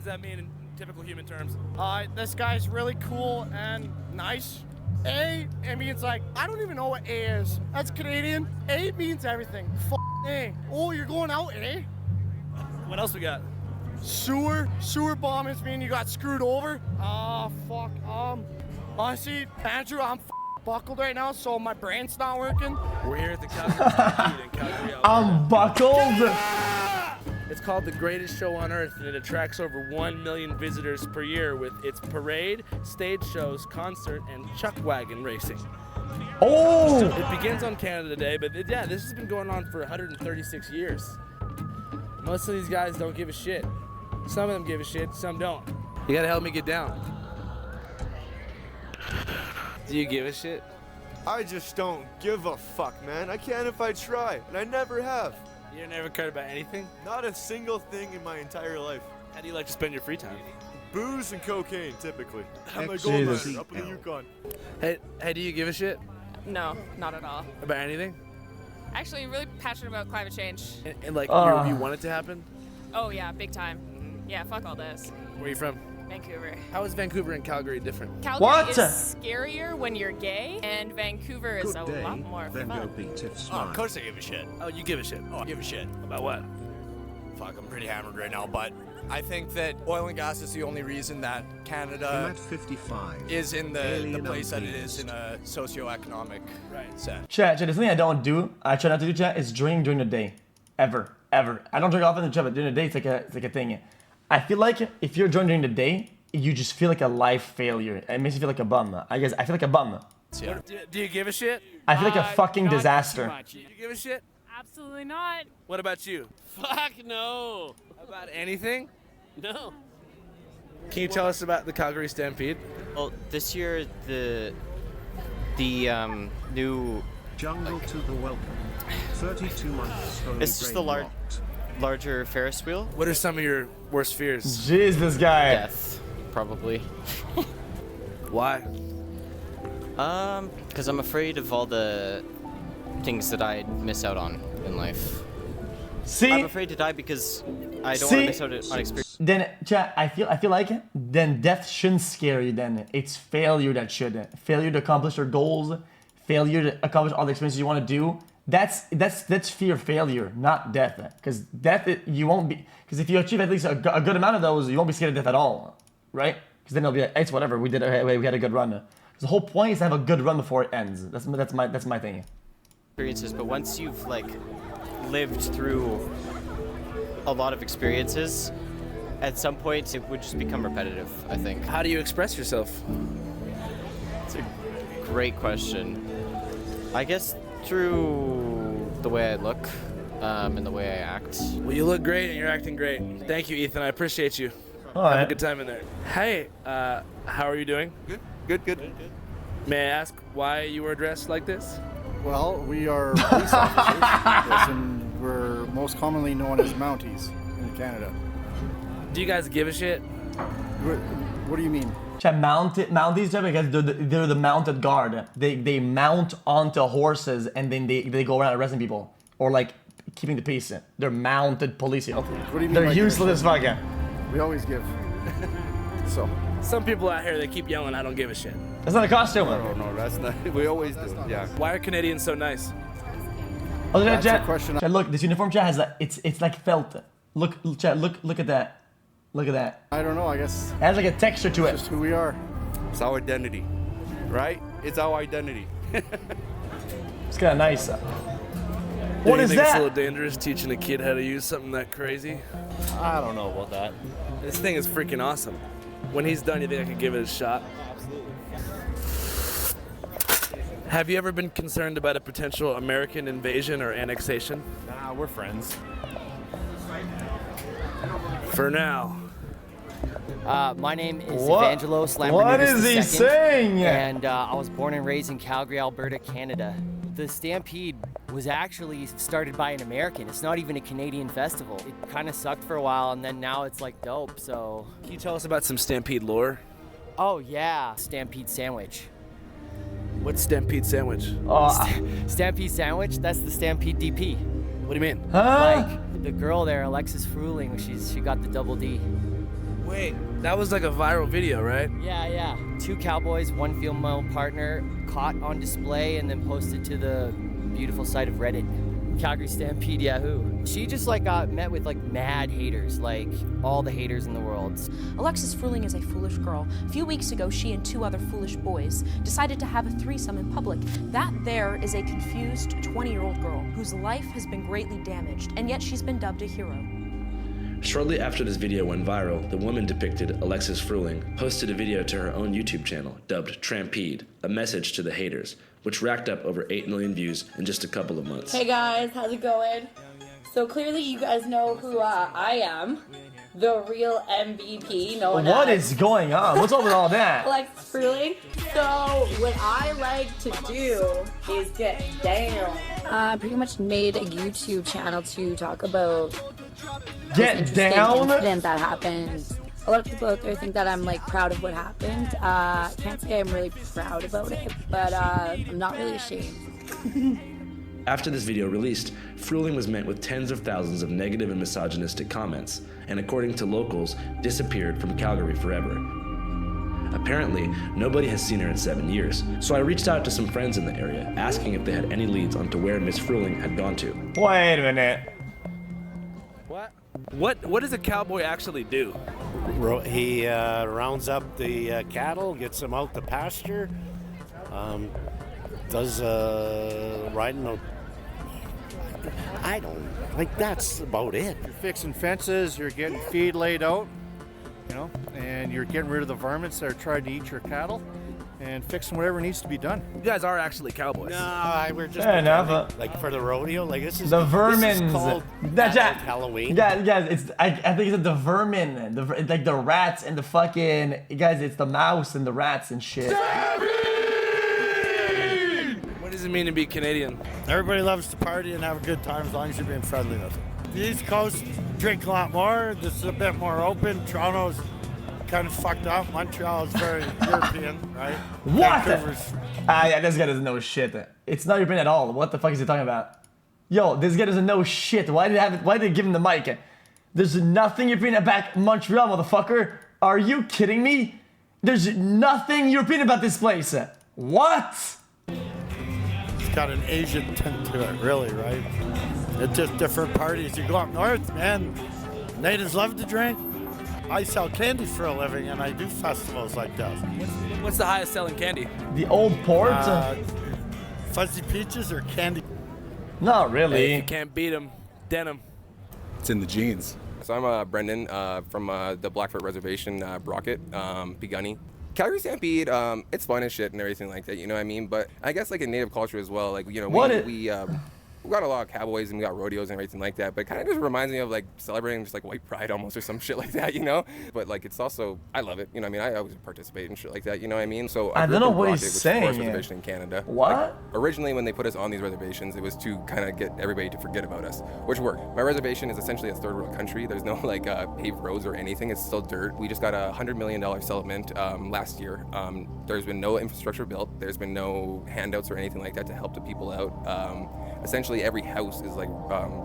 that mean in typical human terms? This guy's really cool and nice. A, it means like, I don't even know what A is. That's Canadian. A means everything. A. Oh, you're going out, eh? What else we got? Sewer bomb is mean you got screwed over. Fuck. Honestly, Andrew, I'm buckled right now, so my brain's not working. We're here at the Calgary Stampede in Calgary, Alberta. I'm buckled. It's called the greatest show on earth, and it attracts over 1 million visitors per year with its parade, stage shows, concert, and chuck wagon racing. Oh! It begins on Canada Day, but yeah, this has been going on for 136 years. Most of these guys don't give a shit. Some of them give a shit, some don't. You gotta help me get down. Do you give a shit? I just don't give a fuck, man. I can if I try, and I never have. You never cared about anything? Not a single thing in my entire life. How do you like to spend your free time? Booze and cocaine, typically. I'm a gold Jesus. miner up in the Yukon. Hey, do you give a shit No, not at all. about anything? Actually, really passionate about climate change. And like, you want it to happen? Oh yeah, big time. Yeah, fuck all this. Where are you from? Vancouver. How is Vancouver and Calgary different? Calgary What? is scarier when you're gay, and Vancouver is a lot more Then go fun. beat it, Oh, smile. of course I give a shit. Oh, you give a shit. Oh, I give a shit. About what? Fuck, I'm pretty hammered right now, but I think that oil and gas is the only reason that Canada At 55. is in the Alien place that it is unbeast. in a socioeconomic sense. Chat, there's something I don't do. I try not to do, chat, is drink during the day. Ever. I don't drink often in the chat, but during the day, it's like a thing. I feel like if you're drinking during the day, you just feel like a life failure. It makes you feel like a bum. I guess I feel like a bum. Yeah. Do you give a shit? I feel like a fucking Not disaster. too much. Do you give a shit? Absolutely not. What about you? Fuck no. About anything? No. Can you tell us about the Calgary Stampede? Well, this year the new Jungle to the welcome. 32 months. Holy it's just the brain locked. larger Ferris wheel. What are some of your worst fears? Jeez, this guy. Death, probably. Why? Because I'm afraid of all the things that I miss out on in life. See? I'm afraid to die because I don't want See? to miss out on experience. Then, chat, I feel like then death shouldn't scare you. Then it's failure that should. Failure to accomplish your goals, failure to accomplish all the experiences you want to do. That's fear of failure, not death. Because death, you won't be. Because if you achieve at least a good amount of those, you won't be scared of death at all, right? Because then it'll be like, it's whatever. We had a good run. The whole point is to have a good run before it ends. That's my thing. Experiences, but once you've like lived through a lot of experiences, at some point it would just become repetitive, I think. How do you express yourself? It's a great question. I guess through the way I look and the way I act. Well, you look great and you're acting great. Thank you, Ethan. I appreciate you. Have a good time in there. Hey, how are you doing? Good. May I ask why you were dressed like this? Well, we are police officers, yes, and we're most commonly known as Mounties in Canada. Do you guys give a shit? What do you mean? Chat, Mounties, because they're the mounted guard. They mount onto horses and then they go around arresting people or like keeping the peace. They're mounted police. What do you mean? They're by useless as fuck. We always give. So. Some people out here, they keep yelling, I don't give a shit. That's not a costume. No, that's not. We always do. Yeah. Why are Canadians so nice? Oh, That's chat, a question. chat, look, this uniform chat has that. It's like felt. Look, chat, look at that. Look at that. I don't know. I guess It has like a texture to it's it. just who we are. It's our identity, right? It's our identity. It's kind of nice. Do What you is think it's a that? little dangerous teaching a kid how to use something that crazy? I don't know about that. This thing is freaking awesome. When he's done, you think I could give it a shot? Have you ever been concerned about a potential American invasion or annexation? Nah, we're friends. For now. My name is What? Evangelos Lambrinidis What is he II, saying? And I was born and raised in Calgary, Alberta, Canada. The Stampede was actually started by an American. It's not even a Canadian festival. It kind of sucked for a while, and then now it's like dope, so... Can you tell us about some Stampede lore? Oh yeah, Stampede Sandwich. What's Stampede Sandwich? Stampede Sandwich, that's the Stampede DP. What do you mean? Huh? Like, the girl there, Alexis Fruling, she got the double D. Wait, that was like a viral video, right? Yeah. 2 cowboys, 1 female partner, caught on display and then posted to the beautiful site of Reddit. Calgary Stampede Yahoo. She just like got met with like mad haters, like all the haters in the world. Alexis Fruling is a foolish girl. A few weeks ago, she and 2 other foolish boys decided to have a threesome in public. That there is a confused 20-year-old girl whose life has been greatly damaged, and yet she's been dubbed a hero. Shortly after this video went viral, the woman depicted, Alexis Fruling, posted a video to her own YouTube channel dubbed Stampede, a message to the haters, which racked up over 8 million views in just a couple of months. Hey guys, how's it going? So clearly you guys know who I am. The real MVP. What is going on? What's up with all that? Alexis Fruling. So what I like to do is get down. I pretty much made a YouTube channel to talk about Get down? Incident that happened. A lot of people out there think that I'm like proud of what happened. Can't say I'm really proud about it, but I'm not really ashamed. After this video released, Fruling was met with tens of thousands of negative and misogynistic comments, and according to locals, disappeared from Calgary forever. Apparently, nobody has seen her in 7 years, so I reached out to some friends in the area, asking if they had any leads onto where Miss Fruling had gone to. Wait a minute. What does a cowboy actually do? He rounds up the cattle, gets them out to pasture, does riding. I don't like. That's about it. You're fixing fences. You're getting feed laid out, and you're getting rid of the varmints that are trying to eat your cattle, and fixing whatever needs to be done. You guys are actually cowboys. No, we're just Fair enough. like for the rodeo. Like this is The vermins. This is called Halloween. Guys, it's I think it's the vermin, like the rats and the fucking guys. It's the mouse and the rats and shit. What does it mean to be Canadian? Everybody loves to party and have a good time as long as you're being friendly with them. The East Coast drink a lot more. This is a bit more open. Toronto's kind of fucked up. Montreal is very European, right? What? Vancouver's- Yeah, this guy doesn't know shit. It's not European at all. What the fuck is he talking about? Yo, this guy doesn't know shit. Why did they give him the mic? There's nothing European about Montreal, motherfucker. Are you kidding me? There's nothing European about this place. What? It's got an Asian tint to it, really, right? It's just different parties. You go up north, man, natives love to drink. I sell candy for a living, and I do festivals like this. What's the highest selling candy? The old port? Fuzzy peaches or candy? Not really. Hey, if you can't beat them, denim. It's in the genes. So I'm Brendan from the Blackfoot Reservation, Brockett, Pigunny. Calgary Stampede, it's fun and shit and everything like that, you know what I mean? But I guess like in Native culture as well, like, we got a lot of cowboys and we got rodeos and everything like that, but it kind of just reminds me of like celebrating just like white pride almost or some shit like that, you know? But like it's also, I love it, you know what I mean? I always participate in shit like that, you know what I mean? So I don't know what he's saying. Forest reservation in Canada. What? Like, originally when they put us on these reservations, it was to kind of get everybody to forget about us, which worked. My reservation is essentially a third world country. There's no like paved roads or anything. It's still dirt. We just got a $100 million settlement last year. There's been no infrastructure built. There's been no handouts or anything like that to help the people out. Essentially every house is like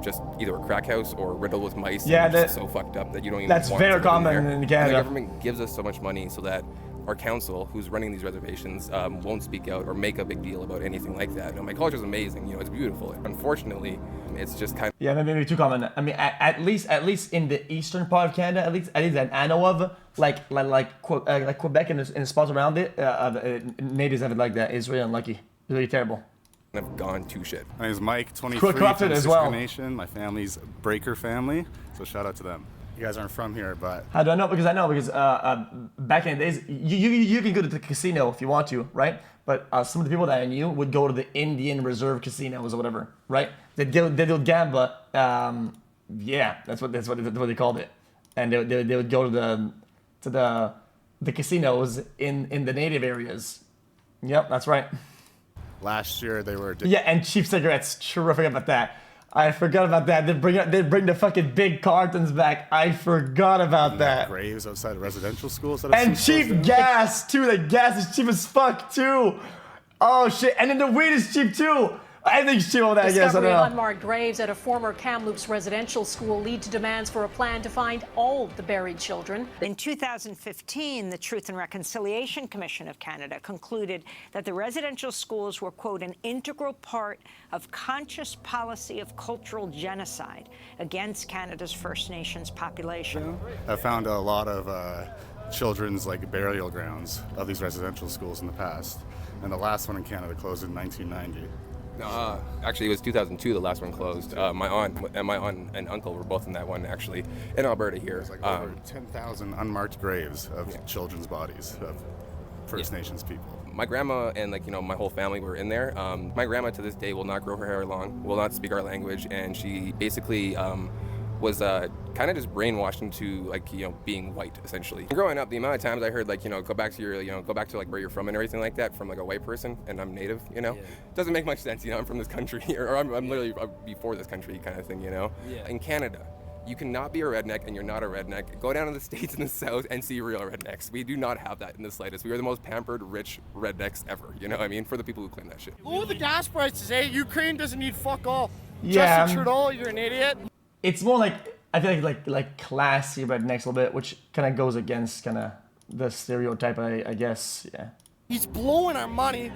just either a crack house or riddled with mice. Yeah, and it's so fucked up that you don't even that's want very to live common there. in And Canada. the government gives us so much money so that our council, who's running these reservations, won't speak out or make a big deal about anything like that. You know, my culture is amazing. You know, it's beautiful. Unfortunately, it's just kind of maybe too common. I mean, at least in the eastern part of Canada, at least that I know of, like Quebec and the spots around it, natives have it like that. It's really unlucky. It's really terrible. have gone to shit. My name is Mike, 23 corrupted from as well. Sister Nation. My family's Breaker family, so shout out to them. You guys aren't from here, but How do I know? Because back in the days, you can go to the casino if you want to, right? But some of the people that I knew would go to the Indian Reserve casinos or whatever, right? They do gamba. Yeah, that's what they called it, and they would go to the casinos in the native areas. Yep, that's right. last year they were... Yeah, and cheap cigarettes. True, I forgot about that. I forgot about that. They bring the fucking big cartons back. I forgot about that. Graves outside of residential schools. And cheap gas too. The gas is cheap as fuck too. Oh shit! And then the weed is cheap too. I think she will that, I guess. I Discovery don't of know. unmarked graves at a former Kamloops residential school lead to demands for a plan to find all the buried children. In 2015, the Truth and Reconciliation Commission of Canada concluded that the residential schools were, quote, an integral part of conscious policy of cultural genocide against Canada's First Nations population. I found a lot of children's like burial grounds of these residential schools in the past, and the last one in Canada closed in 1990. Actually, it was 2002. The last one closed. My aunt and uncle were both in that one, actually, in Alberta here. There's like over 10,000 unmarked graves of children's bodies of First Nations people. My grandma and my whole family were in there. My grandma to this day will not grow her hair long, will not speak our language, and she basically was kind of just brainwashed into being white, essentially. Growing up, the amount of times I heard go back to your go back to where you're from and everything like that from a white person, and I'm native, doesn't make much sense. I'm from this country, or I'm literally before this country kind of thing, In Canada, you cannot be a redneck and you're not a redneck. Go down to the States in the South and see real rednecks. We do not have that in the slightest. We are the most pampered, rich rednecks ever. You know what I mean? For the people who claim that shit. Look at the gas prices, eh? Ukraine doesn't need fuck all. Yeah. Justin Trudeau, you're an idiot. It's more like, I feel like classy rednecks a little bit, which kind of goes against kind of the stereotype, I guess. Yeah. He's blowing our money.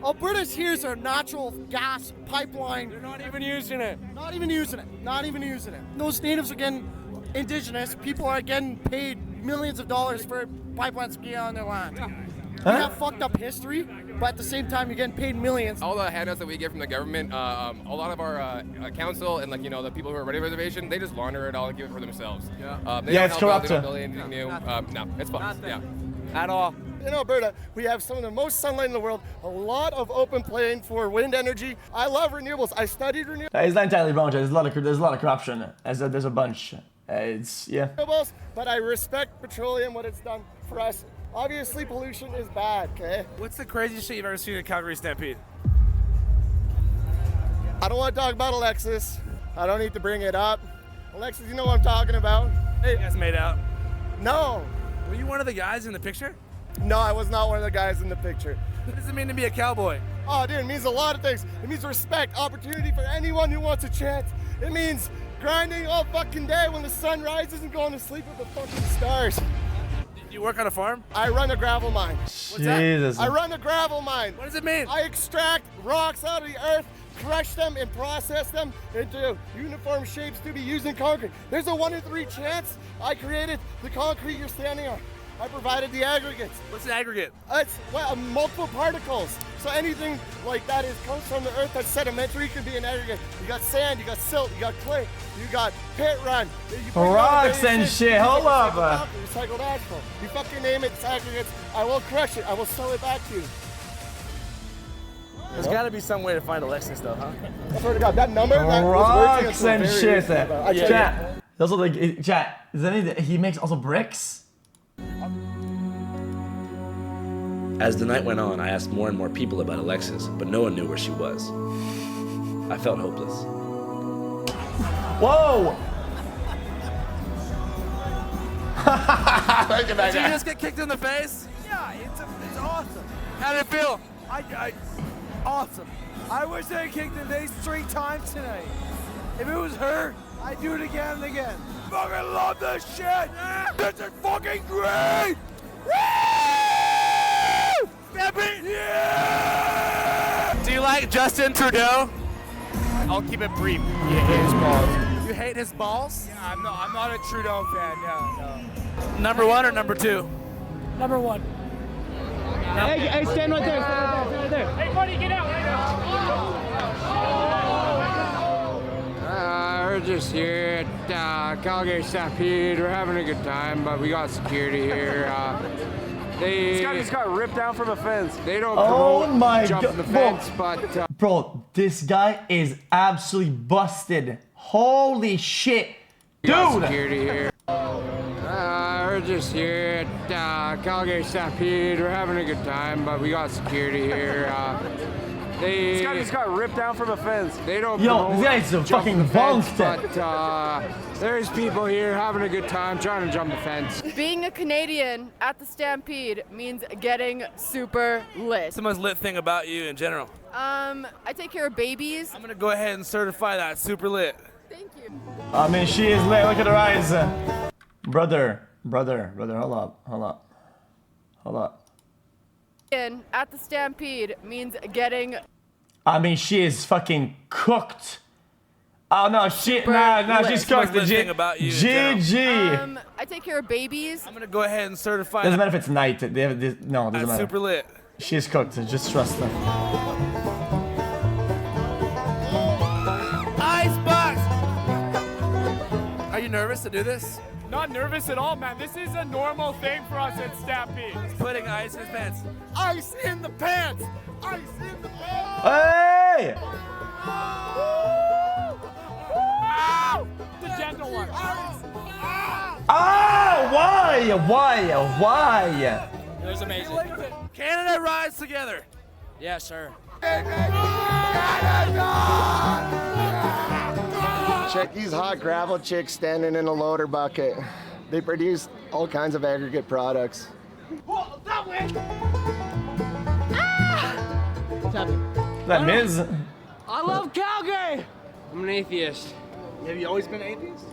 Alberta's here's our natural gas pipeline. They're not even using it. Not even using it. Not even using it. Those natives are getting indigenous. People are getting paid millions of dollars for pipelines to get on their land. We have fucked up history, but at the same time, you're getting paid millions. All the handouts that we get from the government, a lot of our council and the people who are ready reservation, they just launder it all and give it for themselves. They don't it's help out, corrupt. they don't build anything new. No, it's fun. Yeah. At all. In Alberta, we have some of the most sunlight in the world, a lot of open plain for wind energy. I love renewables. I studied renewables. He's not entirely wrong. There's a lot of corruption. There's a bunch. It's Renewables, but I respect petroleum, what it's done for us. Obviously, pollution is bad, okay? What's the craziest shit you've ever seen at Calgary Stampede? I don't want to talk about Alexis. I don't need to bring it up. Alexis, you know what I'm talking about. Hey, you guys made out. No. Were you one of the guys in the picture? No, I was not one of the guys in the picture. What does it mean to be a cowboy? Oh, dude, it means a lot of things. It means respect, opportunity for anyone who wants a chance. It means grinding all fucking day when the sun rises and going to sleep with the fucking stars. You work on a farm? I run a gravel mine. What's Jesus. that? I run a gravel mine. What does it mean? I extract rocks out of the earth, crush them, and process them into uniform shapes to be used in concrete. There's a 1 in 3 chance I created the concrete you're standing on. I provided the aggregates. What's an aggregate? It's multiple particles. So anything like that comes from the earth that's sedimentary could be an aggregate. You got sand, you got silt, you got clay, you got pit run. Rocks and shit. Hold up. Recycled asphalt. You fucking name it, it's aggregates. I will crush it. I will sell it back to you. There's got to be some way to find Alexis, though, huh? I swear to God, that number that Rocks was working and until shit. very recently. Chat. Also like chat. Is that he makes also bricks? As the night went on, I asked more and more people about Alexis, but no one knew where she was. I felt hopeless. Whoa! Did you just get kicked in the face? Yeah, it's awesome. How did it feel? Awesome. I wish I had kicked in the face 3 times tonight. If it was her, I'd do it again and again. Fucking love this shit! This is fucking great! Woo! Stampede! Yeah! Do you like Justin Trudeau? I'll keep it brief. You hate his balls. You hate his balls? Yeah, I'm not a Trudeau fan. No. Number 1 or number 2? Number 1. Hey, stand right there. Stand right there. Hey, buddy, get out right now. We're just here at Calgary Stampede. We're having a good time, but we got security here. This guy just got ripped down from a fence. They don't Oh promote my jumping the God. fence, but Bro, this guy is absolutely busted. Holy shit. we got Dude! security here. We're just here at Calgary Stampede. We're having a good time, but we got security here. This guy just got ripped down from a fence. They don't Yo, promote this guy's a jumping fucking the fence, bonked. but there's people here having a good time trying to jump the fence. Being a Canadian at the Stampede means getting super lit. What's the most lit thing about you in general? I take care of babies. I'm gonna go ahead and certify that super lit. Thank you. I mean, she is lit. Look at her eyes. Brother, hold up. At the Stampede means getting. I mean, she is fucking cooked. Oh no, she's cooked. The thing about you, GG. I take care of babies. I'm gonna go ahead and certify. Doesn't matter if it's night. They have this, no, it doesn't matter. Super lit. She's cooked. Just trust them. Icebox. Are you nervous to do this? Not nervous at all, man. This is a normal thing for us at Stampede. Putting ice in his pants. Ice in the pants! Ice in the pants! Hey! The gentle one. Ah! Why? It was amazing. Canada rides together. Yes, sir. Check these hot gravel chicks standing in a loader bucket. They produce all kinds of aggregate products. That way! Is that Miz? I love Calgary! I'm an atheist. Have you always been atheist?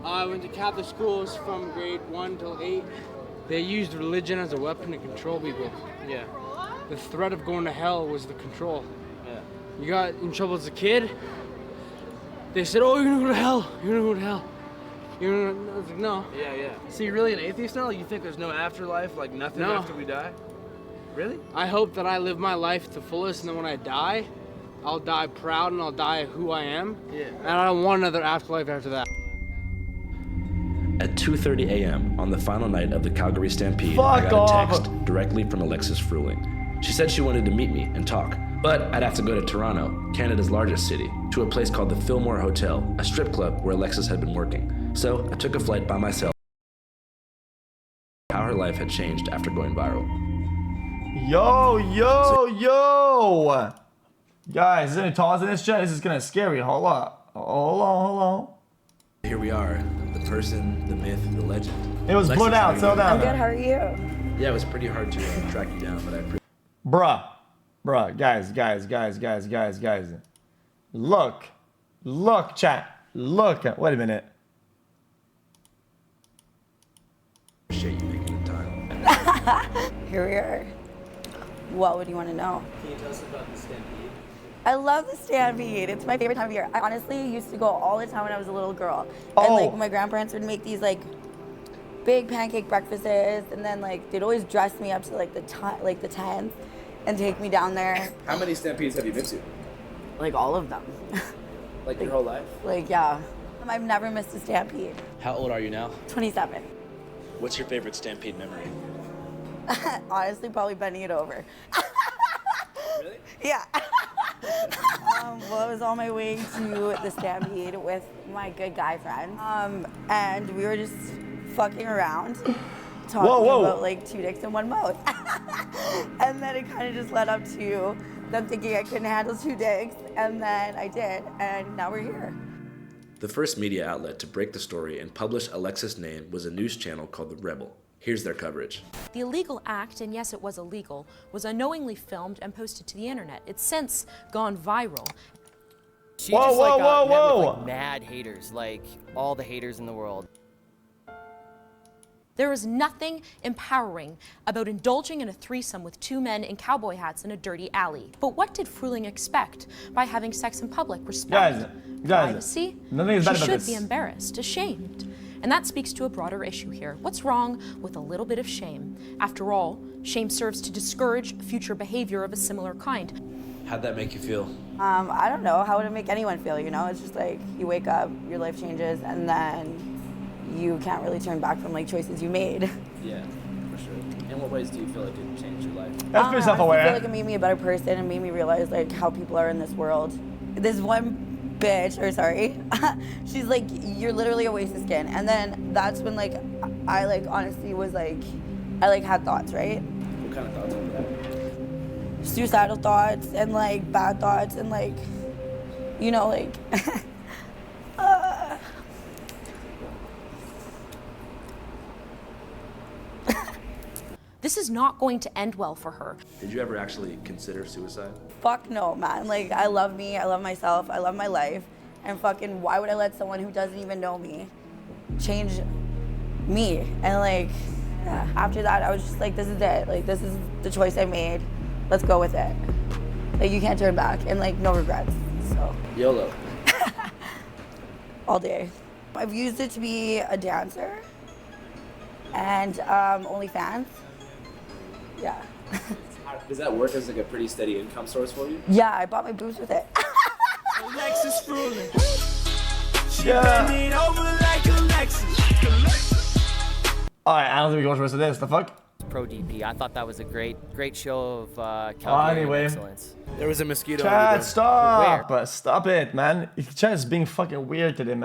I went to Catholic schools from grade 1 till 8. They used religion as a weapon to control people. Yeah. The threat of going to hell was the control. Yeah. You got in trouble as a kid. They said, "Oh, you're gonna go to hell. You're gonna go to hell." You're gonna. I was like, no. Yeah. So you're really an atheist now? Like you think there's no afterlife, like nothing after we die? Really? I hope that I live my life to the fullest, and then when I die, I'll die proud and I'll die who I am. Yeah. And I don't want another afterlife after that. At 2:30 a.m. on the final night of the Calgary Stampede, Fuck I got off. a text directly from Alexis Fruling. She said she wanted to meet me and talk, but I'd have to go to Toronto, Canada's largest city, to a place called the Fillmore Hotel, a strip club where Alexis had been working. So I took a flight by myself. How her life had changed after going viral. Yo! Guys, is there any talks in this chat? This is gonna scare you. Hold on. Here we are, the person, the myth, the legend. It was Alexis, blurred out, settle down. I'm good, how are you? Yeah, it was pretty hard to track you down, but I appreciate Bruh, guys. Look, chat. Look. Wait a minute. you making the time. Here we are. What would you want to know? Can you tell us about the Stampede? I love the Stampede. It's my favorite time of year. I honestly used to go all the time when I was a little girl. Oh. And like my grandparents would make these like big pancake breakfasts, and then like they'd always dress me up to like the tent and take me down there. How many Stampedes have you been to? Like all of them. Like your whole life? Like yeah. I've never missed a Stampede. How old are you now? 27. What's your favorite Stampede memory? Honestly, probably bending it over. Really? Yeah. Well, I was on my way to the Stampede with my good guy friend, and we were just fucking around, talking about like 2 dicks in one mouth. And then it kind of just led up to them thinking I couldn't handle 2 dicks, and then I did, and now we're here. The first media outlet to break the story and publish Alexis' name was a news channel called The Rebel. Here's their coverage. The illegal act, and yes, it was illegal, was unknowingly filmed and posted to the internet. It's since gone viral. She just met with, like, mad haters, like all the haters in the world. There is nothing empowering about indulging in a threesome with 2 men in cowboy hats in a dirty alley. But what did Fruling expect by having sex in public? Respect, privacy? Nothing is bad She about should this. be embarrassed, ashamed. And that speaks to a broader issue here. What's wrong with a little bit of shame? After all, shame serves to discourage future behavior of a similar kind. How'd that make you feel? I don't know. How would it make anyone feel, you know? It's just like you wake up, your life changes, and then you can't really turn back from like choices you made. Yeah, for sure. In what ways do you feel like it changed your life? That's pretty self-aware. I feel like it made me a better person and made me realize like how people are in this world. This one bitch, or sorry, she's like, you're literally a waste of skin. And then that's when like I like honestly was like, I like had thoughts, right? What kind of thoughts were that? Suicidal thoughts and like bad thoughts and like, you know, like This is not going to end well for her. Did you ever actually consider suicide? Fuck no, man. Like, I love me, I love myself, I love my life. And fucking, why would I let someone who doesn't even know me change me? And like, yeah, after that, I was just like, this is it. Like, this is the choice I made. Let's go with it. Like, you can't turn back, and like, no regrets, so. YOLO. All day. I've used it to be a dancer and OnlyFans. Yeah. Does that work as like a pretty steady income source for you? Yeah, I bought my boobs with it. Alexis ruling. Yeah. Alright, I don't think we go to the rest of this. The fuck? Pro DP. I thought that was a great show of Calgary anyway. excellence. There was a mosquito. Chad, over there. stop! Stop it, man. Chad is being fucking weird today, man.